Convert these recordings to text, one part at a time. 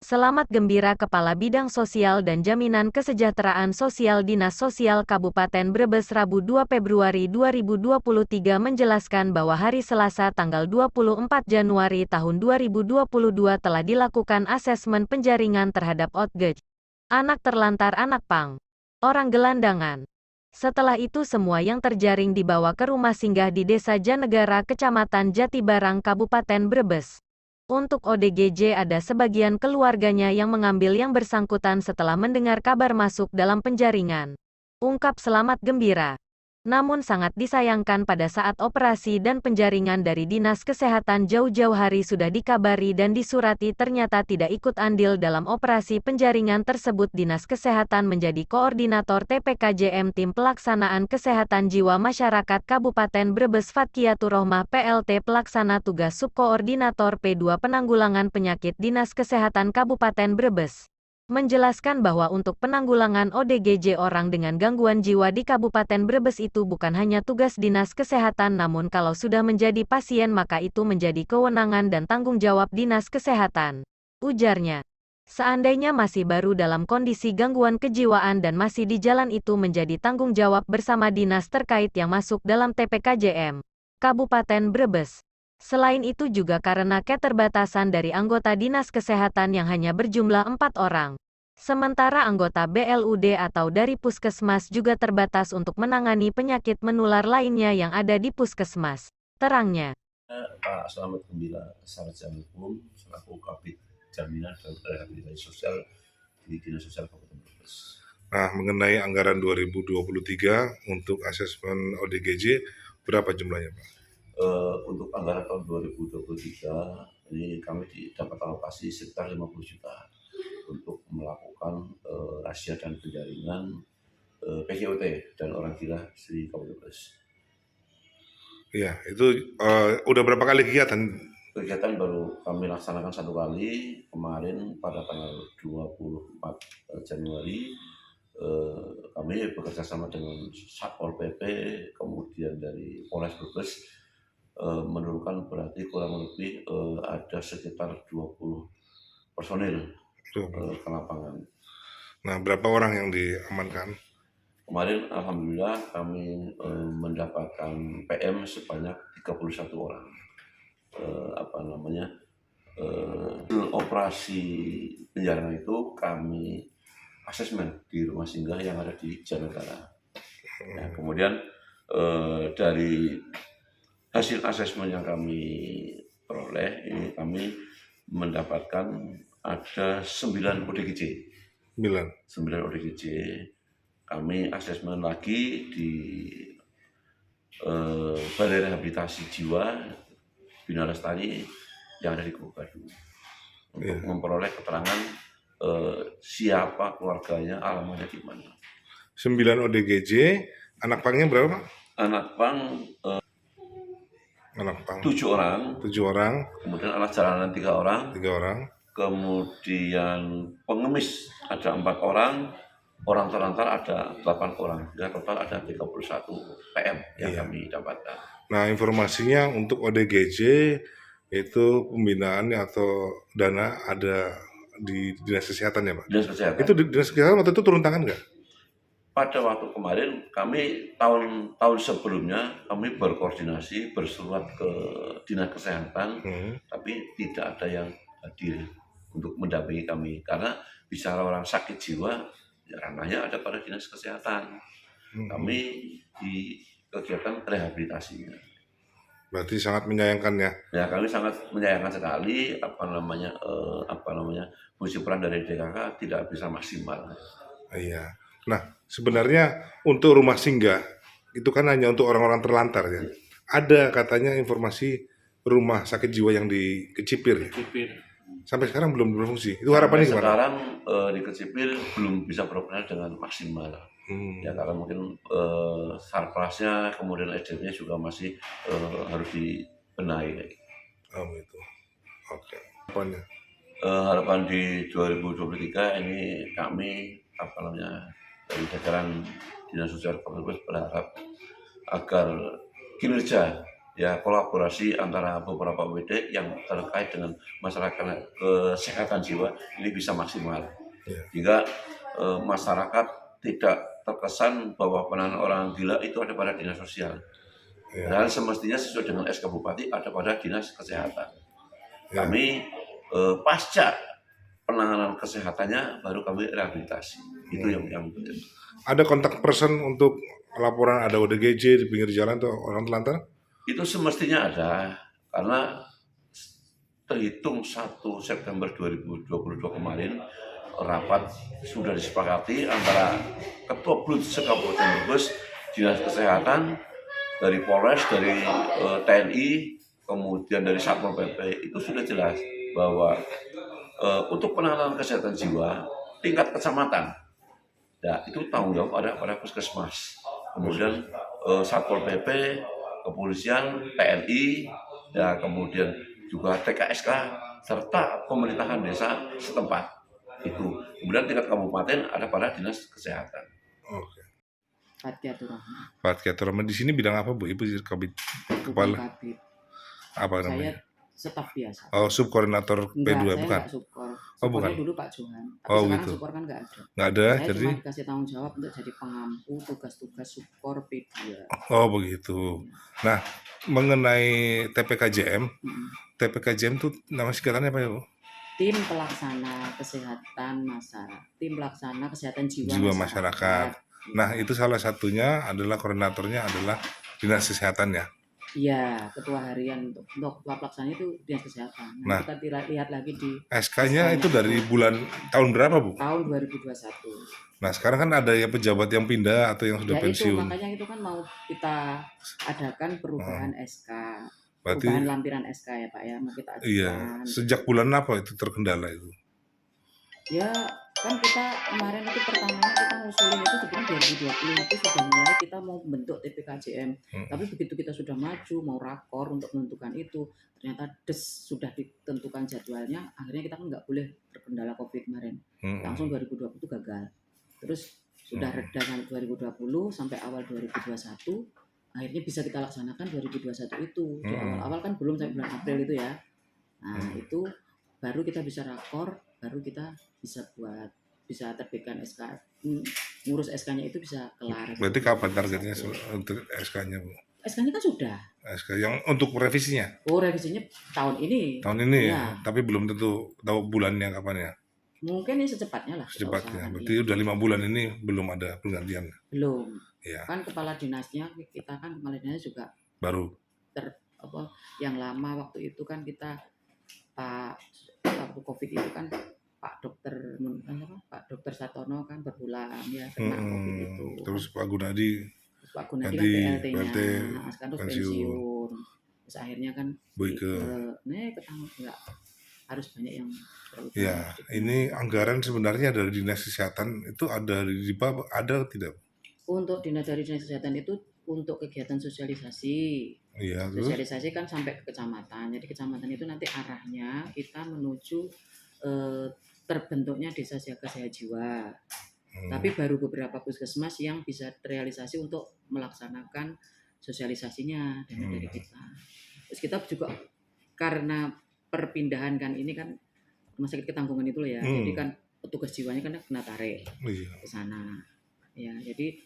Selamat Gembira Kepala Bidang Sosial dan Jaminan Kesejahteraan Sosial Dinas Sosial Kabupaten Brebes Rabu 2 Februari 2023 menjelaskan bahwa hari Selasa tanggal 24 Januari tahun 2022 telah dilakukan asesmen penjaringan terhadap OTG, anak terlantar anak pang, orang gelandangan. Setelah itu semua yang terjaring dibawa ke rumah singgah di Desa Janegara Kecamatan Jatibarang Kabupaten Brebes. Untuk ODGJ ada sebagian keluarganya yang mengambil yang bersangkutan setelah mendengar kabar masuk dalam penjaringan. Ungkap Selamat Gembira. Namun sangat disayangkan pada saat operasi dan penjaringan dari Dinas Kesehatan jauh-jauh hari sudah dikabari dan disurati ternyata tidak ikut andil dalam operasi penjaringan tersebut. Dinas Kesehatan menjadi koordinator TPKJM Tim Pelaksanaan Kesehatan Jiwa Masyarakat Kabupaten Brebes Fatkiatur Rohmah PLT Pelaksana Tugas Subkoordinator P2 Penanggulangan Penyakit Dinas Kesehatan Kabupaten Brebes menjelaskan bahwa untuk penanggulangan ODGJ orang dengan gangguan jiwa di Kabupaten Brebes itu bukan hanya tugas Dinas Kesehatan, namun kalau sudah menjadi pasien maka itu menjadi kewenangan dan tanggung jawab Dinas Kesehatan. Ujarnya, seandainya masih baru dalam kondisi gangguan kejiwaan dan masih di jalan itu menjadi tanggung jawab bersama dinas terkait yang masuk dalam TPKJM Kabupaten Brebes. Selain itu juga karena keterbatasan dari anggota Dinas Kesehatan yang hanya berjumlah 4 orang. Sementara anggota BLUD atau dari Puskesmas juga terbatas untuk menangani penyakit menular lainnya yang ada di Puskesmas. Terangnya, Pak Selamat Gembira, Sarjana Hukum, selaku Kabid Jaminan dan Rehabilitasi Sosial di Dinas Sosial Kabupaten Brebes. Nah, mengenai anggaran 2023 untuk asesmen ODGJ, berapa jumlahnya, Pak? Untuk anggaran tahun 2023 ini kami dapat alokasi sekitar 50 juta untuk melakukan razia dan penjaringan PJOT dan orang gila di Kabupaten Brebes. Iya, itu udah berapa kali kegiatan? Kegiatan baru kami laksanakan satu kali kemarin pada tanggal 24 Januari. Kami bekerja sama dengan Satpol PP, kemudian dari Polres Brebes menurunkan berarti kurang lebih ada sekitar 20 personil ke lapangan. Nah, berapa orang yang diamankan? Kemarin alhamdulillah kami mendapatkan PM sebanyak 31 orang. Operasi penjaringan itu kami asesmen di rumah singgah yang ada di Janegara. Nah, kemudian dari hasil asesmen yang kami peroleh, ini kami mendapatkan ada 9 ODGJ. 9 ODGJ. Kami asesmen lagi di Balai Rehabilitasi Jiwa Bina Lestari yang ada di Gubadu untuk memperoleh keterangan siapa keluarganya, alamatnya di mana. 9 ODGJ, anak pangnya berapa, Pak? Anak pang 7 orang. 7 orang. Kemudian anak jalanan 3 orang. 3 orang. Kemudian pengemis ada 4 orang. Orang terlantar ada 8 orang. Ya, total ada 31 PM yang kami dapatkan. Nah, informasinya untuk ODGJ itu pembinaannya atau dana ada di Dinas Kesehatan ya, Pak? Dinas Kesehatan. Itu Dinas Kesehatan waktu itu turun tangan nggak? Pada waktu kemarin kami tahun sebelumnya kami berkoordinasi bersurat ke Dinas Kesehatan, tapi tidak ada yang hadir untuk mendampingi kami karena bicara orang sakit jiwa ya ranahnya ada pada Dinas Kesehatan. Kami di kegiatan rehabilitasinya. Berarti sangat menyayangkan ya? Ya, kami sangat menyayangkan sekali fungsi peran dari DKK tidak bisa maksimal. Iya. Nah, sebenarnya untuk rumah singgah itu kan hanya untuk orang-orang terlantar ya. Ada katanya informasi rumah sakit jiwa yang di Kecipir. Sampai sekarang belum berfungsi. Itu harapannya gimana? Sekarang di Kecipir belum bisa beroperasi dengan maksimal. Ya karena mungkin sarplasnya kemudian SDM-nya juga masih harus dibenahi. Oh gitu. Oke. Harapannya? Harapan di 2023 ini kami dari jajaran Dinas Sosial Kabupaten Brebes berharap agar kinerja ya kolaborasi antara beberapa WD yang terkait dengan masalah kesehatan jiwa ini bisa maksimal. Ya. Hingga masyarakat tidak terkesan bahwa penanganan orang gila itu ada pada dinas sosial. Ya. Dan semestinya sesuai dengan SK Bupati ada pada dinas kesehatan. Ya. Kami pasca penanganan kesehatannya baru kami rehabilitasi. Itu yang penting. Ada kontak person untuk laporan ada ODGJ di pinggir jalan tuh orang telantar? Itu semestinya ada, karena terhitung 1 September 2022 kemarin rapat sudah disepakati antara Ketua Bluts Kabupaten Brebes, Dinas Kesehatan, dari Polres, dari TNI, kemudian dari Satpol PP, itu sudah jelas bahwa untuk penanganan kesehatan jiwa tingkat kecamatan, ya itu tanggung jawab ada pada puskesmas. Kemudian Satpol PP, kepolisian, TNI, dan kemudian juga TKSK serta pemerintahan desa setempat itu. Kemudian tingkat kabupaten ada pada dinas kesehatan. Oke. Fatkiatur Rahman. Fatkiatur Rahman di sini bidang apa Bu? Ibu Kabid kepala Kabit. apa Saya namanya? staf biasa. Oh, subkoordinator P2 Enggak, saya bukan? enggak subkor. Oh, Sukornya bukan. dulu Pak Johan. Tapi Oh, sekarang gitu. subkor kan enggak ada. Nggak ada, Saya jadi cuma dikasih tanggung jawab untuk jadi pengampu tugas-tugas subkor P2. oh begitu. Nah, mengenai TPKJM, Mm-mm. TPKJM itu nama singkatannya apa ya Bu? Tim pelaksana kesehatan masyarakat. Tim pelaksana kesehatan jiwa, Jiwa masyarakat. Nah, Iya. itu salah satunya adalah koordinatornya adalah Dinas Kesehatan ya. Iya, ketua harian untuk ketua pelaksana itu dinas kesehatan. Nah. Kita lihat lagi di SK-nya itu dari bulan tahun berapa Bu? tahun 2021. Nah, sekarang kan ada ya pejabat yang pindah atau yang sudah Ya itu pensiun. makanya itu kan mau kita adakan perubahan SK, Berarti perubahan lampiran SK ya Pak ya, mau kita ajukan. iya, sejak bulan apa itu terkendala itu? Ya kan kita kemarin itu pertamanya kita ngusulin itu sebenarnya 2020 itu sudah mulai kita mau bentuk TPKJM. Tapi begitu kita sudah maju mau rakor untuk menentukan itu, ternyata sudah ditentukan jadwalnya, akhirnya kita kan nggak boleh terkendala COVID kemarin. Langsung 2020 itu gagal. Terus sudah reda sampai 2020 sampai awal 2021, akhirnya bisa kita laksanakan 2021 itu. Di awal-awal kan belum sampai bulan April itu ya. Nah, itu baru kita bisa rakor, baru kita bisa terbitkan SK, ngurus SK-nya itu bisa kelar. Berarti kapan targetnya untuk SK-nya Bu? SK-nya kan sudah. SK yang untuk revisinya? Oh, revisinya tahun ini. Tahun ini Ya. ya, tapi belum tentu tahu bulannya kapan ya? Mungkin ini secepatnya lah. kita Secepatnya. usahakan, Berarti iya. udah 5 bulan ini belum ada pergantian. Belum. Ya, Kan kepala dinasnya kita kan kepala dinasnya juga baru. yang lama waktu itu kan kita waktu COVID itu kan Pak Dokter Satono kan berulang ya kena COVID itu. Terus Pak Gunadi Pak Gunadi ganti kan PLT-nya, PLT, sekarang terus pensiun. pensiun. Terus akhirnya kan Boyke. enggak harus banyak yang Ya, ini anggaran sebenarnya dari Dinas Kesehatan itu ada di DIPA ada tidak? untuk dari dinas kesehatan itu untuk kegiatan sosialisasi. Iya, terus Sosialisasi kan sampai ke kecamatan. Jadi kecamatan itu nanti arahnya kita menuju terbentuknya desa siaga sehat jiwa. Tapi baru beberapa puskesmas yang bisa terrealisasi untuk melaksanakan sosialisasinya dari kita. Terus kita juga karena perpindahan kan ini kan rumah sakit Ketanggungan itu loh ya. Jadi kan petugas jiwanya kan kena tarik iya. ke sana. Ya, jadi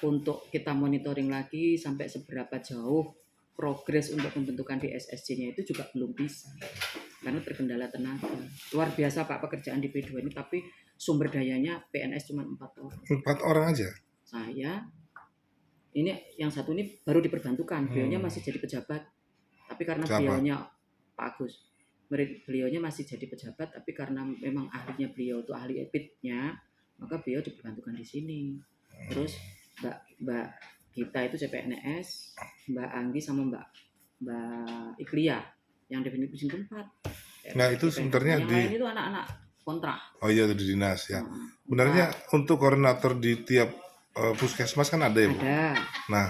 untuk kita monitoring lagi sampai seberapa jauh progres untuk pembentukan DSSC-nya itu juga belum bisa karena terkendala tenaga. Luar biasa Pak pekerjaan di P2 ini, tapi sumber dayanya PNS cuma 4 orang. 4 orang aja? Saya, ini yang satu ini baru diperbantukan, beliaunya masih jadi pejabat, tapi karena Siapa? beliaunya Pak Agus, beliaunya masih jadi pejabat, tapi karena memang ahlinya beliau itu ahli epidnya, maka beliau diperbantukan di sini. Terus Mbak kita itu CPNS, Mbak Anggi sama Mbak Iklia yang definisi tempat. Nah, itu sebenarnya yang lain itu anak-anak kontrak. Oh iya, di dinas ya. Sebenarnya untuk koordinator di tiap puskesmas kan ada ya Bu? Ada. Nah,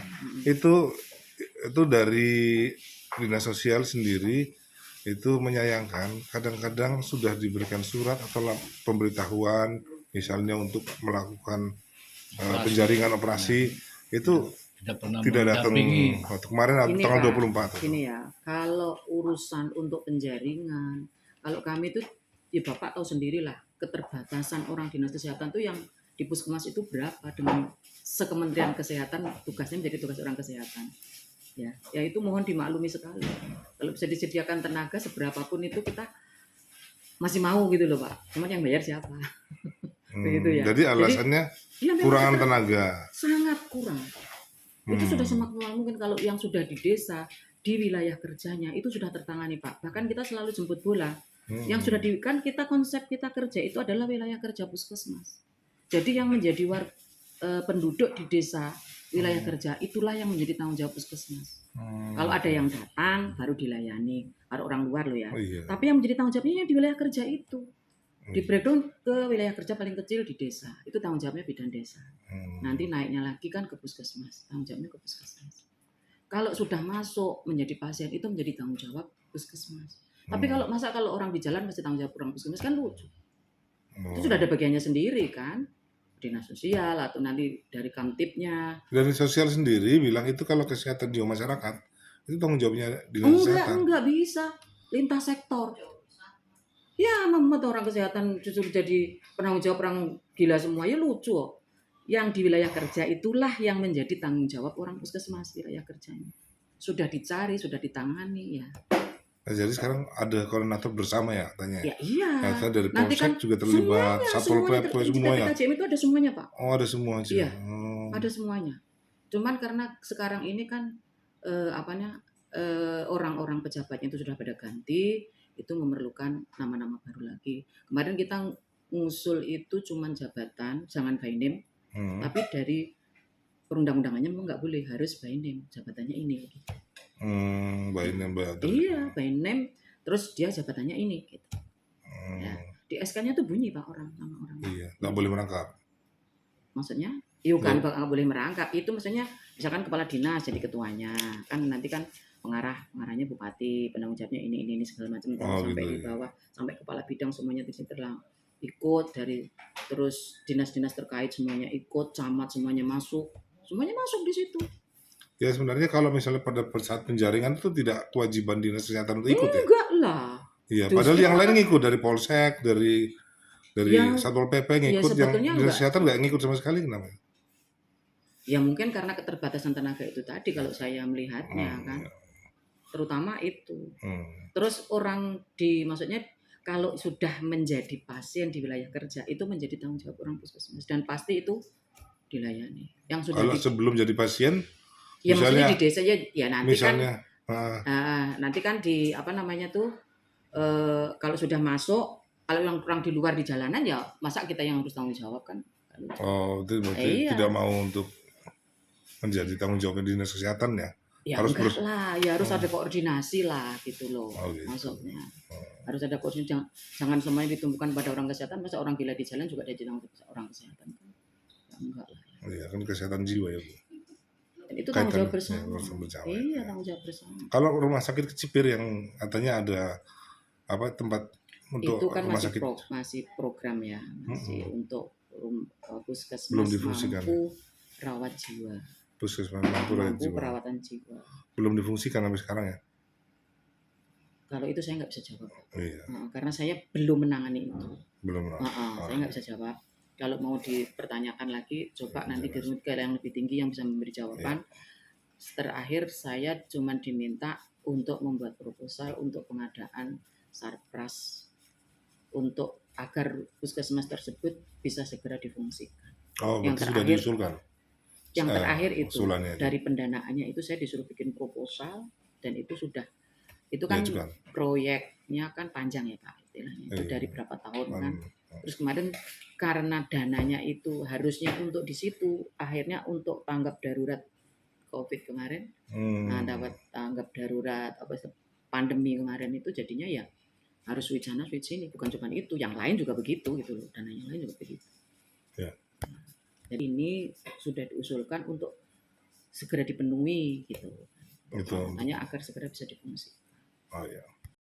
itu dari dinas sosial sendiri itu menyayangkan kadang-kadang sudah diberikan surat atau pemberitahuan misalnya untuk melakukan penjaringan operasi itu tidak pernah Tidak datang mendampingi. waktu kemarin Ini, tanggal Pak, 24 tuh. Gini ya, kalau urusan untuk penjaringan, kalau kami itu, ya Bapak tahu sendirilah, keterbatasan orang dinas kesehatan tuh yang di puskesmas itu berapa dengan sekementerian kesehatan tugasnya menjadi tugas orang kesehatan. Ya itu mohon dimaklumi sekali. Kalau bisa disediakan tenaga seberapapun itu kita masih mau gitu loh Pak. Cuman yang bayar siapa? Begitu ya. Jadi alasannya Ya, memang kurangan kita tenaga. sangat kurang. Itu sudah semaksimal mungkin kalau yang sudah di desa, di wilayah kerjanya itu sudah tertangani Pak. Bahkan kita selalu jemput bola. Yang sudah kan kita konsep kita kerja itu adalah wilayah kerja puskesmas. Jadi yang menjadi penduduk di desa wilayah kerja itulah yang menjadi tanggung jawab puskesmas. Kalau ada yang datang baru dilayani, ada orang luar loh ya. Oh, iya. Tapi yang menjadi tanggung jawabnya yang di wilayah kerja itu. Di breakdown ke wilayah kerja paling kecil di desa, itu tanggung jawabnya bidan desa. Nanti naiknya lagi kan ke puskesmas, tanggung jawabnya ke puskesmas. Kalau sudah masuk menjadi pasien itu menjadi tanggung jawab puskesmas. Tapi kalau orang di jalan masih tanggung jawab orang puskesmas kan lucu. Itu sudah ada bagiannya sendiri kan, dinas sosial atau nanti dari kamtipnya. Dari sosial sendiri bilang itu kalau kesehatan jiwa masyarakat itu tanggung jawabnya dinas kesehatan. Enggak bisa, lintas sektor. Ya, membuat orang kesehatan justru jadi penanggung jawab orang gila semua, ya lucu. Yang di wilayah kerja itulah yang menjadi tanggung jawab orang puskesmas wilayah kerjanya. Sudah dicari, sudah ditangani ya. Nah, jadi sekarang ada koordinator bersama ya katanya. Ya iya. Ternyata dari Nanti Polsek juga terlibat, Satpol PP semua ya. PKJM itu ada semuanya Pak. Oh ada semua aja. Iya, ada semuanya. Cuman karena sekarang ini kan orang-orang pejabatnya itu sudah pada ganti, itu memerlukan nama-nama baru lagi. Kemarin kita ngusul itu cuman jabatan, jangan by name, tapi dari perundang-undangannya memang nggak boleh, harus by name, jabatannya ini. By name berarti. Iya, by name, terus dia jabatannya ini. Gitu. Ya, di SK-nya tuh bunyi Pak nama orang. Iya, nggak boleh merangkap. Maksudnya? Iya kan, nggak boleh merangkap. Itu maksudnya, misalkan kepala dinas jadi ketuanya, kan nanti kan pengarahnya bupati, penanggung jawabnya ini segala macam sampai gitu, di bawah, sampai kepala bidang semuanya di situ ikut, dari terus dinas-dinas terkait semuanya ikut, camat semuanya masuk di situ. Ya sebenarnya kalau misalnya pada saat penjaringan itu tidak kewajiban dinas kesehatan untuk ikut ya. Enggak lah. Iya, padahal yang lain ngikut dari Polsek, dari Satpol PP ngikut, yang dinas kesehatan nggak ngikut sama sekali, kenapa? Ya mungkin karena keterbatasan tenaga itu tadi kalau saya melihatnya kan. Terutama itu. Terus maksudnya kalau sudah menjadi pasien di wilayah kerja itu menjadi tanggung jawab orang puskesmas dan pasti itu dilayani. Yang sudah kalau sebelum jadi pasien, ya misalnya maksudnya di desa ya nanti misalnya, nanti kan di kalau sudah masuk, kalau yang kurang di luar di jalanan ya masa kita yang harus tanggung jawab kan. Oh, itu berarti tidak mau untuk menjadi tanggung jawab dinas kesehatan ya. Ya harus ada koordinasi lah gitu loh. Gitu. Maksudnya harus ada koordinasi, jangan semuanya ditumpukan pada orang kesehatan, masa orang gila di jalan juga ada tanggung jawab orang kesehatan kan. Ya, enggak lah. Iya kan kesehatan jiwa ya Bu. Dan itu tanggung jawab bersama. Iya, tanggung jawab bersama. Kalau rumah sakit Kecipir yang katanya ada tempat untuk itu kan rumah sakit masih program ya, masih untuk puskesmas belum difungsikan. Mampu rawat jiwa. Puskesmas mampu perawatan jiwa. Belum difungsikan sampai sekarang ya? Kalau itu saya nggak bisa jawab. Iya. Karena saya belum menangani itu. Belum. Saya nggak bisa jawab. Kalau mau dipertanyakan lagi, coba nanti dirunut ke yang lebih tinggi yang bisa memberi jawaban. Terakhir saya cuma diminta untuk membuat proposal untuk pengadaan sarpras untuk agar puskesmas tersebut bisa segera difungsikan. Oh, yang terakhir sudah diusulkan. Yang terakhir itu dari pendanaannya itu saya disuruh bikin proposal dan itu sudah kan proyeknya kan panjang ya Pak istilahnya itu dari berapa tahun kan. Terus kemarin karena dananya itu harusnya untuk di situ, akhirnya untuk tanggap darurat COVID kemarin, dapat tanggap darurat pandemi kemarin itu jadinya ya harus switch sana switch sini, bukan cuma itu, yang lain juga begitu gitu loh, dana yang lain juga begitu. Ya. Jadi ini sudah diusulkan untuk segera dipenuhi gitu. Makanya agar segera bisa difungsikan. Oh ya.